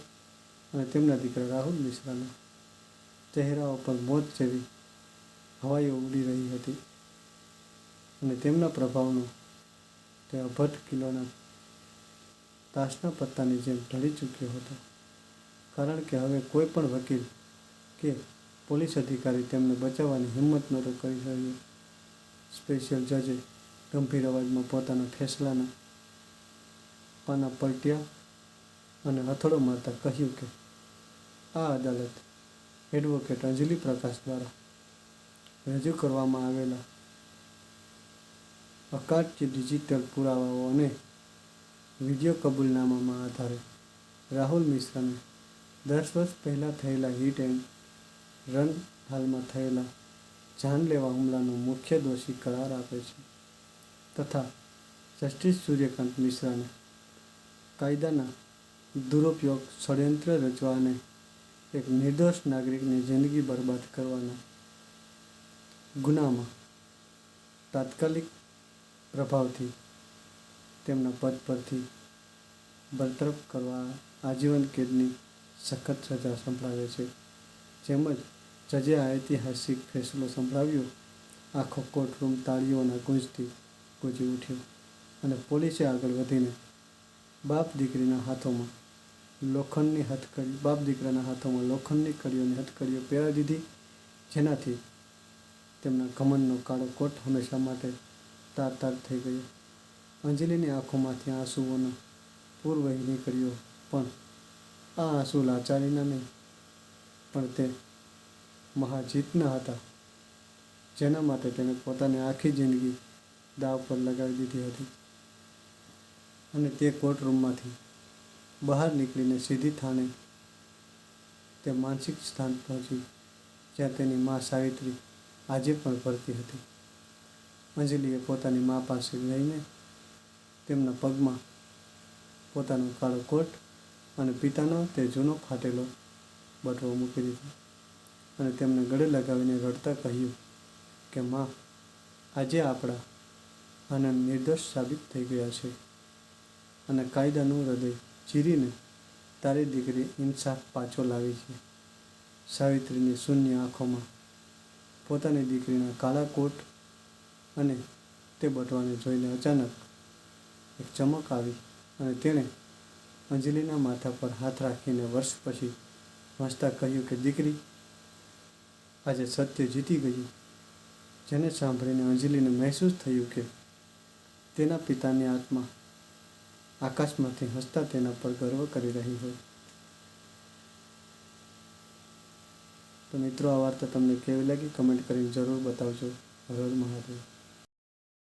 S1: અને તેમના દીકરા રાહુલ મિશ્રાના ચહેરાઓ પર મોત જેવી હવાઈઓ ઉડી રહી હતી અને તેમના પ્રભાવનો તે અભટ કિલ્લોના તાશના પત્તાની જેમ ઢળી ચૂક્યો હતો, કારણ કે હવે કોઈ પણ વકીલ કે પોલીસ અધિકારી તેમને બચાવવાની હિંમત નહોતો કરી રહ્યો. સ્પેશિયલ જજે ગંભીર અવાજમાં પોતાના ફેસલાના પાના પલટ્યા અને હથોડો મારતા કહ્યું કે આ અદાલત એડવોકેટ અંજલિ પ્રકાશ દ્વારા રજૂ કરવામાં આવેલા અકાટ્ય ડિજિટલ પુરાવાઓ અને વિડીયો કબૂલનામામાં આધારે રાહુલ મિશ્રાને 10 વર્ષ પહેલાં થયેલા હિટ એન્ડ રન હાલમાં થયેલા જાનલેવા હુમલાનો મુખ્ય દોષી કરાર આપે છે તથા જસ્ટિસ સૂર્યકાંત મિશ્રાને કાયદાના દુરુપયોગ, ષડયંત્ર રચવા અને એક નિર્દોષ નાગરિકની જિંદગી બરબાદ કરવાના ગુનામાં તાત્કાલિક પ્રભાવથી તેમના પદ પરથી બરતરફ કરવા આજીવન કેદની સખત સજા સંભળાવે છે. જેમજ જજે આ ઐતિહાસિક ફેસલો સંભળાવ્યો આખો કોર્ટરૂમ તાળીઓના ગુંજથી ગુંજી ઉઠ્યો અને પોલીસે આગળ વધીને બાપ દીકરાના હાથોમાં લોખંડની કડીઓની હથકડીઓ પહેરાવી દીધી, જેનાથી તેમના ઘમંડનો કાળો કોટ હંમેશા માટે તાર થઈ ગયો. અંજલિની આંખોમાંથી આંસુઓનો પૂર વહી નીકળ્યો, પણ આ આંસુ લાચારીના નહીં, પણ તે મહાજીતના હતા, જેના માટે તેણે પોતાની આખી જિંદગી દાવ પર લગાવી દીધી હતી. અને તે કોર્ટરૂમમાંથી બહાર નીકળીને સીધી થાણે તે માનસિક સ્થાન પહોંચી, જ્યાં તેની મા સાવિત્રી આજે પણ ફરતી હતી. અંજલિએ પોતાની મા પાસે જઈને તેમના પગમાં પોતાનો કાળો કોટ અને પિતાનો તે જૂનો ફાટેલો બટવો મૂકી દીધો અને તેમને ગળે લગાવીને રડતા કહ્યું કે મા, આજે આપણા આનંદ નિર્દોષ સાબિત થઈ ગયા છે અને કાયદાનું હૃદય ચીરીને તારી દીકરી ઇન્સાફ પાછો લાવી છે. સાવિત્રીની શૂન્ય આંખોમાં પોતાની દીકરીના કાળા કોટ અને તે બટવાને જોઈને અચાનક એક ચમક આવી અને તેણે અંજલિના માથા પર હાથ રાખીને વર્ષ પછી હસતા કહ્યું કે દીકરી, આજે સત્ય જીતી ગયું. જેને સાંભળીને અંજલિને મહેસૂસ થયું કે તેના પિતાની આત્મા આકાશમાંથી હસતા તેના પર ગર્વ કરી રહી હોય. તો મિત્રો, આ વાર્તા તમને કેવી લાગી કમેન્ટ કરીને જરૂર બતાવજો. હર હર મહાદેવ.